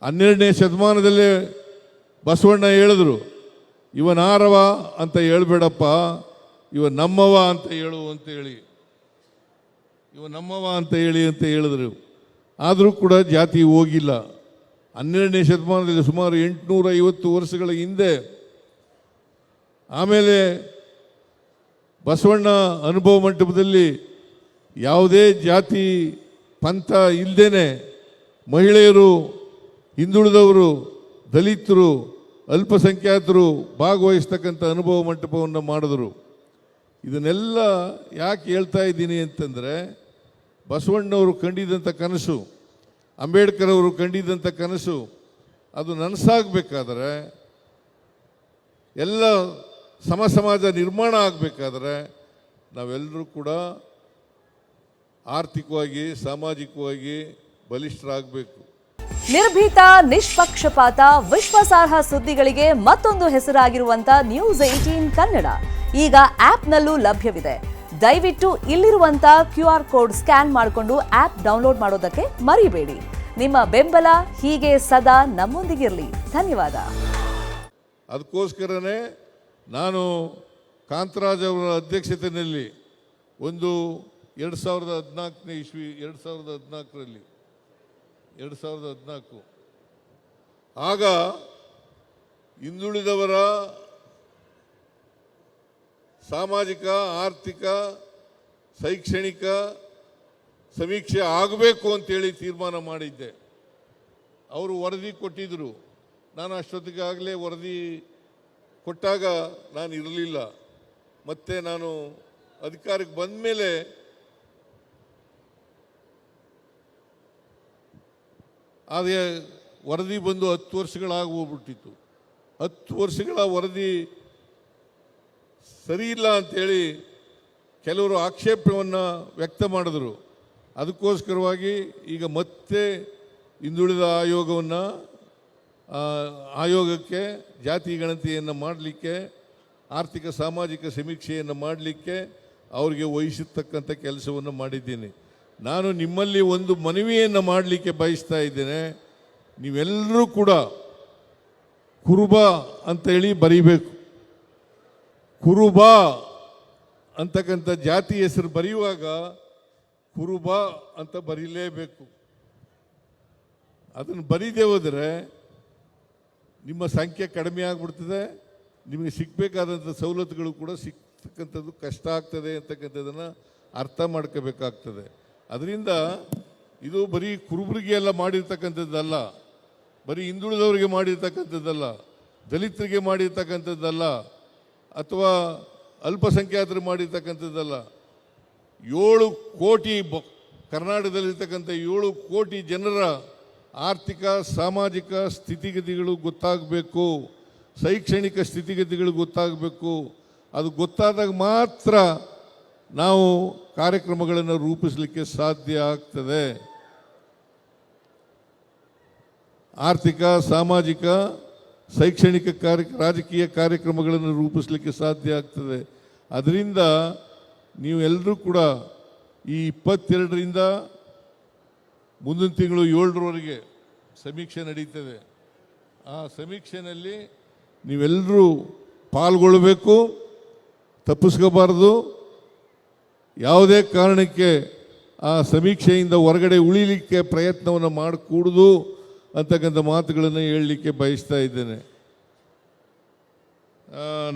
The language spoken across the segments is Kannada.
12ನೇ ಶತಮಾನದಲ್ಲೇ ಬಸವಣ್ಣ ಹೇಳಿದ್ರು, ಇವನಾರವ ಅಂತ ಹೇಳ್ಬೇಡಪ್ಪ, ಇವ ನಮ್ಮವ ಅಂತ ಹೇಳು ಅಂತ ಹೇಳಿ, ಇವ ನಮ್ಮವ ಅಂತ ಹೇಳಿ ಅಂತ ಹೇಳಿದ್ರು. ಆದರೂ ಕೂಡ ಜಾತಿ ಹೋಗಿಲ್ಲ. 12ನೇ ಶತಮಾನದಲ್ಲಿ ಸುಮಾರು 850 ವರ್ಷಗಳ ಹಿಂದೆ. ಆಮೇಲೆ ಬಸವಣ್ಣ ಅನುಭವ ಮಂಟಪದಲ್ಲಿ ಯಾವುದೇ ಜಾತಿ ಪಂಥ ಇಲ್ಲದೇನೆ ಮಹಿಳೆಯರು, ಹಿಂದುಳಿದವರು, ದಲಿತರು, ಅಲ್ಪಸಂಖ್ಯಾತರು ಭಾಗವಹಿಸ್ತಕ್ಕಂಥ ಅನುಭವ ಮಂಟಪವನ್ನು ಮಾಡಿದ್ರು. ಇದನ್ನೆಲ್ಲ ಯಾಕೆ ಹೇಳ್ತಾ ಇದ್ದೀನಿ ಅಂತಂದರೆ, ಬಸವಣ್ಣವರು ಕಂಡಿದ್ದಂಥ ಕನಸು, ಅಂಬೇಡ್ಕರ್ ಅವರು ಕಂಡಿದ್ದಂಥ ಕನಸು ಅದು ನನಸಾಗಬೇಕಾದ್ರೆ, ಎಲ್ಲ ಸಮಾಜ ನಿರ್ಮಾಣ ಆಗಬೇಕಾದ್ರೆ ನಾವೆಲ್ಲರೂ ಕೂಡ ಆರ್ಥಿಕವಾಗಿ, ಸಾಮಾಜಿಕವಾಗಿ ಬಲಿಷ್ಠರಾಗಬೇಕು. ನಿರ್ಭೀತ, ನಿಷ್ಪಕ್ಷಪಾತ, ವಿಶ್ವಾಸಾರ್ಹ ಸುದ್ದಿಗಳಿಗೆ ಮತ್ತೊಂದು ಹೆಸರಾಗಿರುವಂತ ನ್ಯೂಸ್ 18 ಕನ್ನಡ ಈಗ ಆಪ್ನಲ್ಲೂ ಲಭ್ಯವಿದೆ. ದಯವಿಟ್ಟು ಇಲ್ಲಿರುವಂತ QR ಕೋಡ್ ಸ್ಕ್ಯಾನ್ ಮಾಡಿಕೊಂಡು ಆಪ್ ಡೌನ್ಲೋಡ್ ಮಾಡೋದಕ್ಕೆ ಮರಿಬೇಡಿ. ನಿಮ್ಮ ಬೆಂಬಲ ಹೀಗೆ ಸದಾ ನಮ್ಮೊಂದಿಗಿರಲಿ. ಧನ್ಯವಾದ. ಅದಕ್ಕೋಸ್ಕರನೇ ನಾನು ಕಾಂತರಾಜ್ ಅವರ ಅಧ್ಯಕ್ಷತೆಯಲ್ಲಿ ಒಂದು 2014ನೇ ಇಸ್ವಿ 2014 ಆಗ ಹಿಂದುಳಿದವರ ಸಾಮಾಜಿಕ, ಆರ್ಥಿಕ, ಶೈಕ್ಷಣಿಕ ಸಮೀಕ್ಷೆ ಆಗಬೇಕು ಅಂತೇಳಿ ತೀರ್ಮಾನ ಮಾಡಿದ್ದೆ. ಅವರು ವರದಿ ಕೊಟ್ಟಿದ್ದರು. ನಾನು ಅಷ್ಟೊತ್ತಿಗಾಗಲೇ ವರದಿ ಕೊಟ್ಟಾಗ ನಾನು ಇರಲಿಲ್ಲ. ಮತ್ತೆ ನಾನು ಅಧಿಕಾರಕ್ಕೆ ಬಂದ ಮೇಲೆ ಅದೇ ವರದಿ ಬಂದು 10 ವರ್ಷಗಳಾಗಿ ಹೋಗ್ಬಿಟ್ಟಿತ್ತು. 10 ವರ್ಷಗಳ ವರದಿ ಸರಿ ಇಲ್ಲ ಅಂಥೇಳಿ ಕೆಲವರು ಆಕ್ಷೇಪವನ್ನು ವ್ಯಕ್ತ ಮಾಡಿದ್ರು. ಅದಕ್ಕೋಸ್ಕರವಾಗಿ ಈಗ ಮತ್ತೆ ಹಿಂದುಳಿದ ಆಯೋಗಕ್ಕೆ ಜಾತಿ ಗಣತಿಯನ್ನು ಮಾಡಲಿಕ್ಕೆ, ಆರ್ಥಿಕ ಸಾಮಾಜಿಕ ಸಮೀಕ್ಷೆಯನ್ನು ಮಾಡಲಿಕ್ಕೆ ಅವರಿಗೆ ವಹಿಸತಕ್ಕಂಥ ಕೆಲಸವನ್ನು ಮಾಡಿದ್ದೀನಿ. ನಾನು ನಿಮ್ಮಲ್ಲಿ ಒಂದು ಮನವಿಯನ್ನು ಮಾಡಲಿಕ್ಕೆ ಬಯಸ್ತಾ ಇದ್ದೇನೆ. ನೀವೆಲ್ಲರೂ ಕೂಡ ಕುರುಬ ಅಂತೇಳಿ ಬರೀಬೇಕು. ಕುರುಬ ಅಂತಕ್ಕಂಥ ಜಾತಿ ಹೆಸರು ಬರೆಯುವಾಗ ಕುರುಬ ಅಂತ ಬರೀಲೇಬೇಕು. ಅದನ್ನು ಬರೀದೇ ಹೋದರೆ ನಿಮ್ಮ ಸಂಖ್ಯೆ ಕಡಿಮೆ ಆಗಿಬಿಡ್ತದೆ. ನಿಮಗೆ ಸಿಗಬೇಕಾದಂಥ ಸವಲತ್ತುಗಳು ಕೂಡ ಸಿಗ್ತಕ್ಕಂಥದ್ದು ಕಷ್ಟ ಆಗ್ತದೆ ಅಂತಕ್ಕಂಥದ್ದನ್ನು ಅರ್ಥ ಮಾಡ್ಕೋಬೇಕಾಗ್ತದೆ. ಅದರಿಂದ ಇದು ಬರೀ ಕುರುಬರಿಗೆ ಎಲ್ಲ ಮಾಡಿರ್ತಕ್ಕಂಥದ್ದಲ್ಲ, ಬರೀ ಹಿಂದುಳಿದವರಿಗೆ ಮಾಡಿರ್ತಕ್ಕಂಥದ್ದಲ್ಲ, ದಲಿತರಿಗೆ ಮಾಡಿರ್ತಕ್ಕಂಥದ್ದಲ್ಲ, ಅಥವಾ ಅಲ್ಪಸಂಖ್ಯಾತರು ಮಾಡಿರ್ತಕ್ಕಂಥದ್ದಲ್ಲ. 7 ಕೋಟಿ ಕರ್ನಾಟಕದಲ್ಲಿರ್ತಕ್ಕಂಥ 7 ಕೋಟಿ ಜನರ ಆರ್ಥಿಕ ಸಾಮಾಜಿಕ ಸ್ಥಿತಿಗತಿಗಳು ಗೊತ್ತಾಗಬೇಕು, ಶೈಕ್ಷಣಿಕ ಸ್ಥಿತಿಗತಿಗಳು ಗೊತ್ತಾಗಬೇಕು. ಅದು ಗೊತ್ತಾದಾಗ ಮಾತ್ರ ನಾವು ಕಾರ್ಯಕ್ರಮಗಳನ್ನು ರೂಪಿಸಲಿಕ್ಕೆ ಸಾಧ್ಯ ಆಗ್ತದೆ. ಆರ್ಥಿಕ ಸಾಮಾಜಿಕ ಶೈಕ್ಷಣಿಕ ರಾಜಕೀಯ ಕಾರ್ಯಕ್ರಮಗಳನ್ನು ರೂಪಿಸಲಿಕ್ಕೆ ಸಾಧ್ಯ ಆಗ್ತದೆ. ಅದರಿಂದ ನೀವೆಲ್ಲರೂ ಕೂಡ ಈ 22ರಿಂದ ಮುಂದಿನ ತಿಂಗಳು 7ರವರೆಗೆ ಸಮೀಕ್ಷೆ ನಡೀತದೆ. ಆ ಸಮೀಕ್ಷೆಯಲ್ಲಿ ನೀವೆಲ್ಲರೂ ಪಾಲ್ಗೊಳ್ಳಬೇಕು, ತಪ್ಪಿಸ್ಕೋಬಾರ್ದು. ಯಾವುದೇ ಕಾರಣಕ್ಕೆ ಆ ಸಮೀಕ್ಷೆಯಿಂದ ಹೊರಗಡೆ ಉಳಿಲಿಕ್ಕೆ ಪ್ರಯತ್ನವನ್ನು ಮಾಡಿಕೂಡುದು ಅಂತಕ್ಕಂಥ ಮಾತುಗಳನ್ನು ಹೇಳಲಿಕ್ಕೆ ಬಯಸ್ತಾ ಇದ್ದೇನೆ.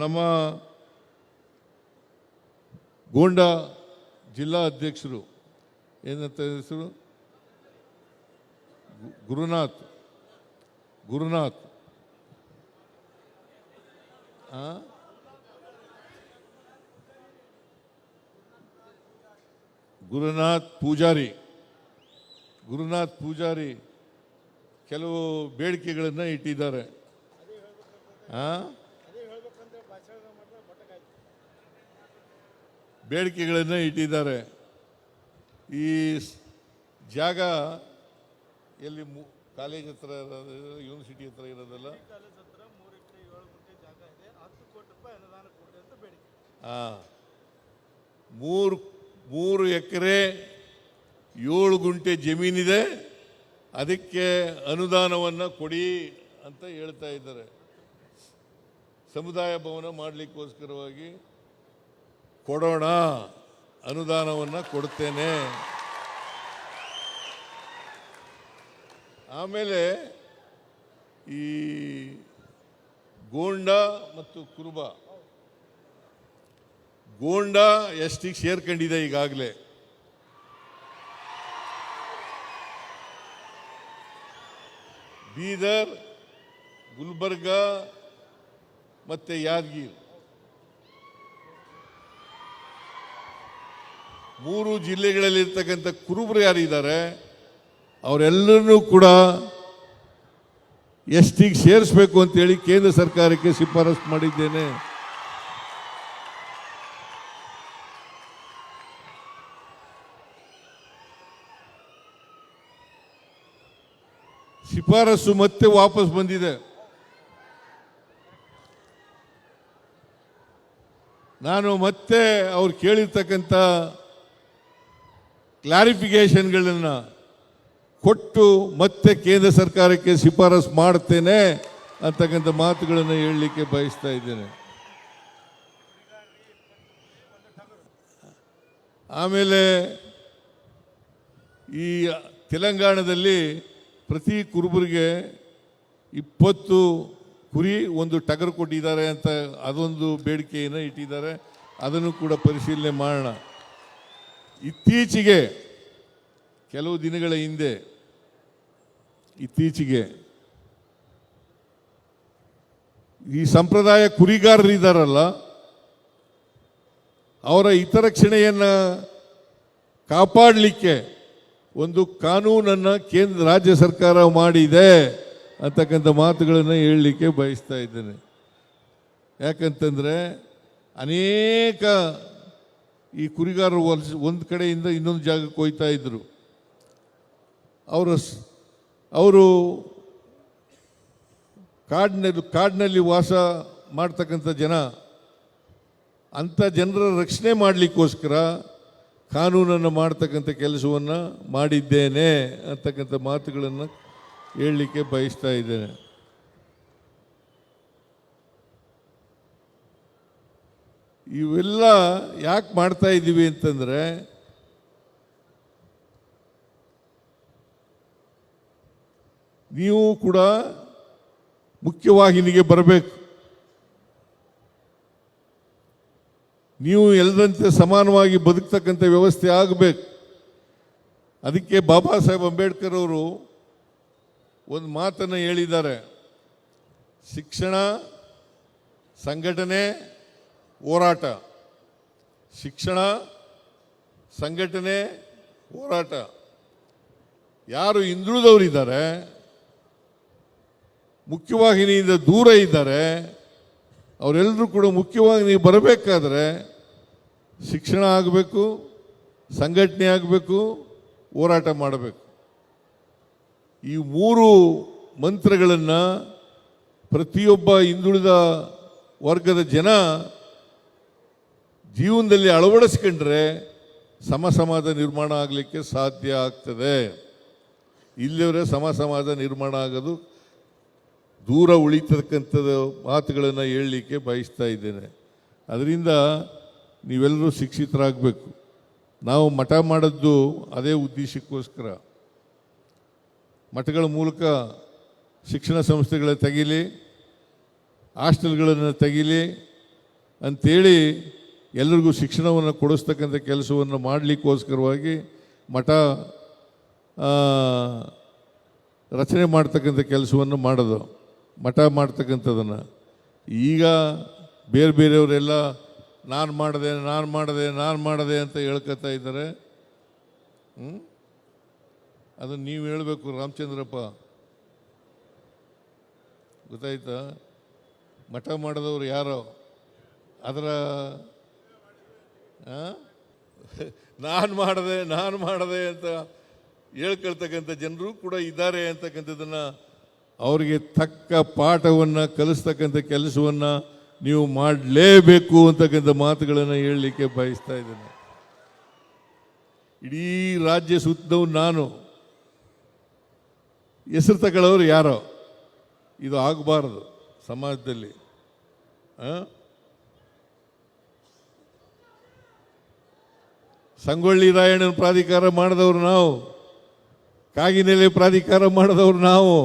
ನಮ್ಮ ಗೋಂಡ ಜಿಲ್ಲಾ ಅಧ್ಯಕ್ಷರು ಏನಂತ ಹೆಸರು, ಗುರುನಾಥ್ ಪೂಜಾರಿ ಕೆಲವು ಬೇಡಿಕೆಗಳನ್ನು ಇಟ್ಟಿದ್ದಾರೆ. ಈ ಜಾಗ ಎಲ್ಲಿ ಕಾಲೇಜ್ ಹತ್ರ ಯೂನಿವರ್ಸಿಟಿ ಹತ್ರ ಇರೋದಲ್ಲ, 3 ಎಕರೆ 7 ಗುಂಟೆ ಜಮೀನಿದೆ. ಅದಕ್ಕೆ ಅನುದಾನವನ್ನು ಕೊಡಿ ಅಂತ ಹೇಳ್ತಾ ಇದ್ದಾರೆ. ಸಮುದಾಯ ಭವನ ಮಾಡಲಿಕ್ಕೋಸ್ಕರವಾಗಿ ಕೊಡೋಣ, ಅನುದಾನವನ್ನು ಕೊಡ್ತೇನೆ. ಆಮೇಲೆ ಈ ಗೋಂಡ ಮತ್ತು ಕುರುಬ, ಗೋಂಡ ಎಷ್ಟಿಗೆ ಸೇರ್ಕೊಂಡಿದೆ ಈಗಾಗಲೇ. ಬೀದರ್, ಗುಲ್ಬರ್ಗ ಮತ್ತು ಯಾದಗಿರಿ 3 ಜಿಲ್ಲೆಗಳಲ್ಲಿರ್ತಕ್ಕಂಥ ಕುರುಬರು ಯಾರಿದ್ದಾರೆ ಅವರೆಲ್ಲರನ್ನೂ ಕೂಡ ಎಷ್ಟಿಗೆ ಸೇರಿಸಬೇಕು ಅಂತೇಳಿ ಕೇಂದ್ರ ಸರ್ಕಾರಕ್ಕೆ ಶಿಫಾರಸು ಮಾಡಿದ್ದೇನೆ. ಶಿಫಾರಸು ಮತ್ತೆ ವಾಪಸ್ ಬಂದಿದೆ. ನಾನು ಮತ್ತೆ ಅವ್ರು ಕೇಳಿರ್ತಕ್ಕಂಥ ಕ್ಲಾರಿಫಿಕೇಶನ್ಗಳನ್ನು ಕೊಟ್ಟು ಮತ್ತೆ ಕೇಂದ್ರ ಸರ್ಕಾರಕ್ಕೆ ಶಿಫಾರಸು ಮಾಡ್ತೇನೆ ಅಂತಕ್ಕಂಥ ಮಾತುಗಳನ್ನು ಹೇಳಲಿಕ್ಕೆ ಬಯಸ್ತಾ ಇದ್ದೇನೆ. ಆಮೇಲೆ ಈ ತೆಲಂಗಾಣದಲ್ಲಿ ಪ್ರತಿ ಕುರುಬರಿಗೆ 20 ಕುರಿ, 1 ಟಗರು ಕೊಟ್ಟಿದ್ದಾರೆ ಅಂತ ಅದೊಂದು ಬೇಡಿಕೆಯನ್ನು ಇಟ್ಟಿದ್ದಾರೆ. ಅದನ್ನು ಕೂಡ ಪರಿಶೀಲನೆ ಮಾಡೋಣ. ಇತ್ತೀಚೆಗೆ ಕೆಲವು ದಿನಗಳ ಹಿಂದೆ ಈ ಸಂಪ್ರದಾಯ ಕುರಿಗಾರರಿದ್ದಾರಲ್ಲ, ಅವರ ಹಿತರಕ್ಷಣೆಯನ್ನು ಕಾಪಾಡಲಿಕ್ಕೆ ಒಂದು ಕಾನೂನನ್ನು ರಾಜ್ಯ ಸರ್ಕಾರ ಮಾಡಿದೆ ಅಂತಕ್ಕಂಥ ಮಾತುಗಳನ್ನು ಹೇಳಲಿಕ್ಕೆ ಬಯಸ್ತಾ ಇದ್ದೇನೆ. ಯಾಕಂತಂದರೆ ಅನೇಕ ಈ ಕುರಿಗಾರರು ಒಂದು ಕಡೆಯಿಂದ ಇನ್ನೊಂದು ಜಾಗಕ್ಕೆ ಹೋಗ್ತಾ ಇದ್ದರು. ಅವರು ಕಾಡಿನಲ್ಲಿ ವಾಸ ಮಾಡ್ತಕ್ಕಂಥ ಜನ, ಅಂಥ ಜನರ ರಕ್ಷಣೆ ಮಾಡಲಿಕ್ಕೋಸ್ಕರ ಕಾನೂನನ್ನು ಮಾಡ್ತಕ್ಕಂಥ ಕೆಲಸವನ್ನು ಮಾಡಿದ್ದೇನೆ ಅಂತಕ್ಕಂಥ ಮಾತುಗಳನ್ನು ಹೇಳಲಿಕ್ಕೆ ಬಯಸ್ತಾ ಇದ್ದೇನೆ. ಇವೆಲ್ಲ ಯಾಕೆ ಮಾಡ್ತಾ ಇದ್ದೀವಿ ಅಂತಂದರೆ, ನೀವು ಕೂಡ ಮುಖ್ಯವಾಹಿನಿಗೆ ಬರಬೇಕು. ನೀವು ಎಲ್ಲರಂತೆ ಸಮಾನವಾಗಿ ಬದುಕ್ತಕ್ಕಂಥ ವ್ಯವಸ್ಥೆ ಆಗಬೇಕು. ಅದಕ್ಕೆ ಬಾಬಾ ಸಾಹೇಬ್ ಅಂಬೇಡ್ಕರ್ ಅವರು ಒಂದು ಮಾತನ್ನು ಹೇಳಿದ್ದಾರೆ. ಶಿಕ್ಷಣ, ಸಂಘಟನೆ, ಹೋರಾಟ. ಶಿಕ್ಷಣ, ಸಂಘಟನೆ, ಹೋರಾಟ. ಯಾರು ಹಿಂದುಳಿದವರಿದ್ದಾರೆ, ಮುಖ್ಯವಾಹಿನಿಯಿಂದ ದೂರ ಇದ್ದಾರೆ, ಅವರೆಲ್ಲರೂ ಕೂಡ ಮುಖ್ಯವಾಹಿನಿ ಬರಬೇಕಾದ್ರೆ ಶಿಕ್ಷಣ ಆಗಬೇಕು, ಸಂಘಟನೆ ಆಗಬೇಕು, ಹೋರಾಟ ಮಾಡಬೇಕು. ಈ 3 ಮಂತ್ರಗಳನ್ನು ಪ್ರತಿಯೊಬ್ಬ ಹಿಂದುಳಿದ ವರ್ಗದ ಜನ ಜೀವನದಲ್ಲಿ ಅಳವಡಿಸ್ಕೊಂಡ್ರೆ ಸಮಾಜ ನಿರ್ಮಾಣ ಆಗಲಿಕ್ಕೆ ಸಾಧ್ಯ ಆಗ್ತದೆ. ಇಲ್ಲಿಯವರೇ ಸಮಾಜ ನಿರ್ಮಾಣ ಆಗೋದು ದೂರ ಉಳಿತಕ್ಕಂಥದ್ದು ಮಾತುಗಳನ್ನು ಹೇಳಲಿಕ್ಕೆ ಬಯಸ್ತಾ ಇದ್ದೇನೆ. ಅದರಿಂದ ನೀವೆಲ್ಲರೂ ಶಿಕ್ಷಿತರಾಗಬೇಕು. ನಾವು ಮಠ ಮಾಡೋದು ಅದೇ ಉದ್ದೇಶಕ್ಕೋಸ್ಕರ. ಮಠಗಳ ಮೂಲಕ ಶಿಕ್ಷಣ ಸಂಸ್ಥೆಗಳ ತೆಗೀಲಿ, ಹಾಸ್ಟೆಲ್ಗಳನ್ನು ತೆಗೀಲಿ ಅಂಥೇಳಿ ಎಲ್ಲರಿಗೂ ಶಿಕ್ಷಣವನ್ನು ಕೊಡಿಸ್ತಕ್ಕಂಥ ಕೆಲಸವನ್ನು ಮಾಡಲಿಕ್ಕೋಸ್ಕರವಾಗಿ ಮಠ ರಚನೆ ಮಾಡ್ತಕ್ಕಂಥ ಕೆಲಸವನ್ನು ಮಾಡೋದು, ಮಠ ಮಾಡ್ತಕ್ಕಂಥದ್ದನ್ನು. ಈಗ ಬೇರೆಯವರೆಲ್ಲ ನಾನು ಮಾಡಿದೆ ಅಂತ ಹೇಳ್ಕೊತಾ ಇದ್ದಾರೆ. ಅದನ್ನು ನೀವು ಹೇಳಬೇಕು ರಾಮಚಂದ್ರಪ್ಪ, ಗೊತ್ತಾಯ್ತಾ? ಮಠ ಮಾಡಿದವರು ಯಾರೋ ಅದರ ನಾನು ಮಾಡಿದೆ ಅಂತ ಹೇಳ್ಕೊಳ್ತಕ್ಕಂಥ ಜನರು ಕೂಡ ಇದ್ದಾರೆ ಅಂತಕ್ಕಂಥದ್ದನ್ನು, ಅವರಿಗೆ ತಕ್ಕ ಪಾಠವನ್ನು ಕಲಿಸ್ತಕ್ಕಂಥ ಕೆಲಸವನ್ನು ನೀವು ಮಾಡಲೇಬೇಕು ಅಂತಕ್ಕಂಥ ಮಾತುಗಳನ್ನು ಹೇಳಲಿಕ್ಕೆ ಬಯಸ್ತಾ ಇದ್ದೇನೆ. ಇಡೀ ರಾಜ್ಯ ಸುತ್ತವು ನಾನು ಹೆಸರು ತಗೊಳ್ಳೋರು ಯಾರೋ. ಇದು ಆಗಬಾರ್ದು ಸಮಾಜದಲ್ಲಿ. ಸಂಗೊಳ್ಳಿ ರಾಯಣ್ಣನ ಪ್ರಾಧಿಕಾರ ಮಾಡಿದವರು ನಾವು, ಕಾಗಿನೆಲೆ ಪ್ರಾಧಿಕಾರ ಮಾಡಿದವರು ನಾವು,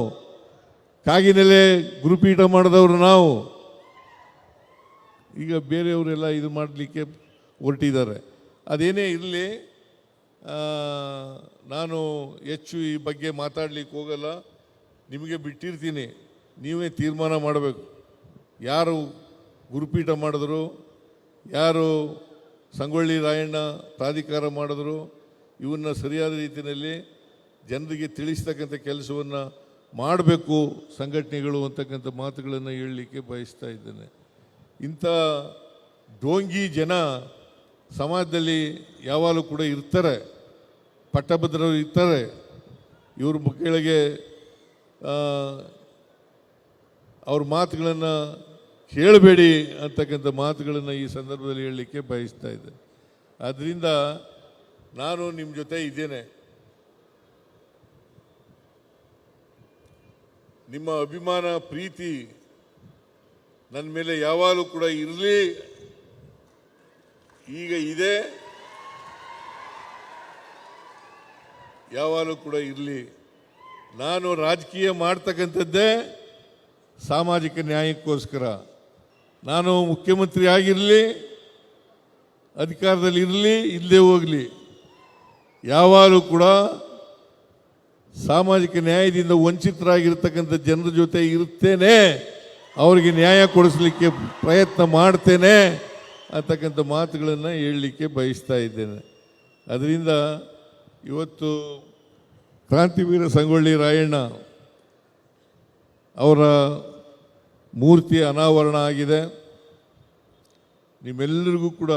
ಕಾಗಿನೆಲೆ ಗುರುಪೀಠ ಮಾಡಿದವರು ನಾವು. ಈಗ ಬೇರೆಯವರೆಲ್ಲ ಇದು ಮಾಡಲಿಕ್ಕೆ ಹೊರಟಿದ್ದಾರೆ. ಅದೇನೇ ಇರಲಿ, ನಾನು ಹೆಚ್ಚು ಈ ಬಗ್ಗೆ ಮಾತಾಡಲಿಕ್ಕೆ ಹೋಗಲ್ಲ. ನಿಮಗೆ ಬಿಟ್ಟಿರ್ತೀನಿ, ನೀವೇ ತೀರ್ಮಾನ ಮಾಡಬೇಕು. ಯಾರು ಗುರುಪೀಠ ಮಾಡಿದ್ರು, ಯಾರು ಸಂಗೊಳ್ಳಿ ರಾಯಣ್ಣ ಪ್ರಾಧಿಕಾರ ಮಾಡಿದ್ರು, ಇವನ್ನ ಸರಿಯಾದ ರೀತಿಯಲ್ಲಿ ಜನರಿಗೆ ತಿಳಿಸ್ತಕ್ಕಂಥ ಕೆಲಸವನ್ನು ಮಾಡಬೇಕು ಸಂಘಟನೆಗಳು ಅಂತಕ್ಕಂಥ ಮಾತುಗಳನ್ನು ಹೇಳಲಿಕ್ಕೆ ಬಯಸ್ತಾ ಇದ್ದೇನೆ. ಇಂಥ ಡೋಂಗಿ ಜನ ಸಮಾಜದಲ್ಲಿ ಯಾವಾಗಲೂ ಕೂಡ ಇರ್ತಾರೆ, ಪಟ್ಟಭದ್ರರು ಇರ್ತಾರೆ. ಇವ್ರ ಕೆಳಗೆ ಅವ್ರ ಮಾತುಗಳನ್ನು ಕೇಳಬೇಡಿ ಅಂತಕ್ಕಂಥ ಮಾತುಗಳನ್ನು ಈ ಸಂದರ್ಭದಲ್ಲಿ ಹೇಳಲಿಕ್ಕೆ ಬಯಸ್ತಾ ಇದ್ದೇನೆ. ಆದ್ದರಿಂದ ನಾನು ನಿಮ್ಮ ಜೊತೆ ಇದ್ದೇನೆ. ನಿಮ್ಮ ಅಭಿಮಾನ ಪ್ರೀತಿ ನನ್ನ ಮೇಲೆ ಯಾವಾಗಲೂ ಕೂಡ ಇರಲಿ, ಈಗ ಇದೆ, ಯಾವಾಗಲೂ ಕೂಡ ಇರಲಿ. ನಾನು ರಾಜಕೀಯ ಮಾಡ್ತಕ್ಕಂಥದ್ದೇ ಸಾಮಾಜಿಕ ನ್ಯಾಯಕ್ಕೋಸ್ಕರ. ನಾನು ಮುಖ್ಯಮಂತ್ರಿ ಆಗಿರಲಿ, ಅಧಿಕಾರದಲ್ಲಿ ಇರಲಿ, ಇಲ್ಲದೆ ಹೋಗಲಿ, ಯಾವಾಗಲೂ ಕೂಡ ಸಾಮಾಜಿಕ ನ್ಯಾಯದಿಂದ ವಂಚಿತರಾಗಿರ್ತಕ್ಕಂಥ ಜನರ ಜೊತೆ ಇರ್ತೇನೆ, ಅವರಿಗೆ ನ್ಯಾಯ ಕೊಡಿಸಲಿಕ್ಕೆ ಪ್ರಯತ್ನ ಮಾಡ್ತೇನೆ ಅಂತಕ್ಕಂಥ ಮಾತುಗಳನ್ನು ಹೇಳಲಿಕ್ಕೆ ಬಯಸ್ತಾ ಇದ್ದೇನೆ. ಅದರಿಂದ ಇವತ್ತು ಕ್ರಾಂತಿವೀರ ಸಂಗೊಳ್ಳಿ ರಾಯಣ್ಣ ಅವರ ಮೂರ್ತಿ ಅನಾವರಣ ಆಗಿದೆ. ನಿಮ್ಮೆಲ್ಲರಿಗೂ ಕೂಡ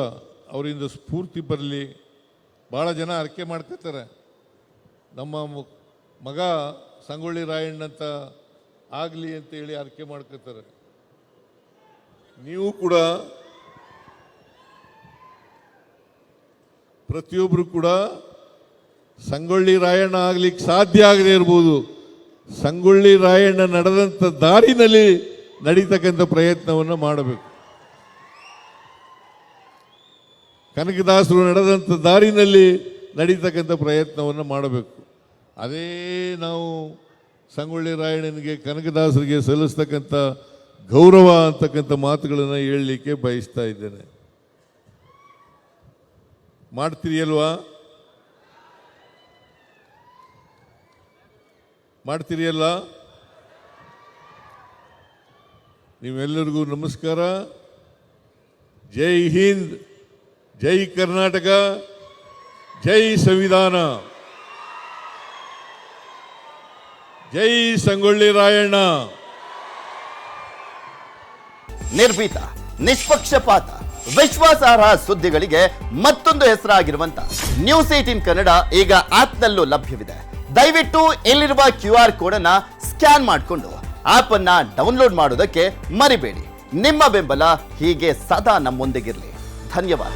ಅವರಿಂದ ಸ್ಫೂರ್ತಿ ಬರಲಿ. ಭಾಳ ಜನ ಅರ್ಕೆ ಮಾಡ್ಕೊತಾರೆ, ನಮ್ಮ ಮಗ ಸಂಗೊಳ್ಳಿ ರಾಯಣ್ಣಂತ ಆಗಲಿ ಅಂತ ಹೇಳಿ ಅರ್ಕೆ ಮಾಡ್ಕೊತಾರೆ. ನೀವು ಕೂಡ ಪ್ರತಿಯೊಬ್ಬರು ಕೂಡ ಸಂಗೊಳ್ಳಿ ರಾಯಣ್ಣ ಆಗ್ಲಿಕ್ಕೆ ಸಾಧ್ಯ ಆಗದೆ ಇರ್ಬೋದು, ಸಂಗೊಳ್ಳಿ ರಾಯಣ್ಣ ನಡೆದಂಥ ದಾರಿನಲ್ಲಿ ನಡೀತಕ್ಕಂಥ ಪ್ರಯತ್ನವನ್ನು ಮಾಡಬೇಕು. ಕನಕದಾಸರು ನಡೆದಂಥ ದಾರಿನಲ್ಲಿ ನಡೀತಕ್ಕಂಥ ಪ್ರಯತ್ನವನ್ನು ಮಾಡಬೇಕು. ಅದೇ ನಾವು ಸಂಗೊಳ್ಳಿ ರಾಯಣ್ಣನಿಗೆ, ಕನಕದಾಸರಿಗೆ ಸಲ್ಲಿಸ್ತಕ್ಕಂಥ ಗೌರವ ಅಂತಕ್ಕಂಥ ಮಾತುಗಳನ್ನು ಹೇಳಲಿಕ್ಕೆ ಬಯಸ್ತಾ ಇದ್ದೇನೆ. ಮಾಡ್ತೀರಿ ಅಲ್ವಾ? ಮಾಡ್ತೀರಿ ಅಲ್ಲ? ನೀವೆಲ್ಲರಿಗೂ ನಮಸ್ಕಾರ. ಜೈ ಹಿಂದ್, ಜೈ ಕರ್ನಾಟಕ, ಜೈ ಸಂವಿಧಾನ, ಜೈ ಸಂಗೊಳ್ಳಿ ರಾಯಣ್ಣ. ನಿರ್ಭೀತ, ನಿಷ್ಪಕ್ಷಪಾತ, ವಿಶ್ವಾಸಾರ್ಹ ಸುದ್ದಿಗಳಿಗೆ ಮತ್ತೊಂದು ಹೆಸರಾಗಿರುವಂತ ನ್ಯೂಸ್ 18 ಕನ್ನಡ ಈಗ ಆಪ್ನಲ್ಲೂ ಲಭ್ಯವಿದೆ. ದಯವಿಟ್ಟು ಇಲ್ಲಿರುವ QR ಕೋಡ್ ಅನ್ನ ಸ್ಕ್ಯಾನ್ ಮಾಡಿಕೊಂಡು ಆಪ್ ಅನ್ನ ಡೌನ್ಲೋಡ್ ಮಾಡೋದಕ್ಕೆ ಮರಿಬೇಡಿ. ನಿಮ್ಮ ಬೆಂಬಲ ಹೀಗೆ ಸದಾ ನಮ್ಮೊಂದಿಗಿರಲಿ. ಧನ್ಯವಾದ.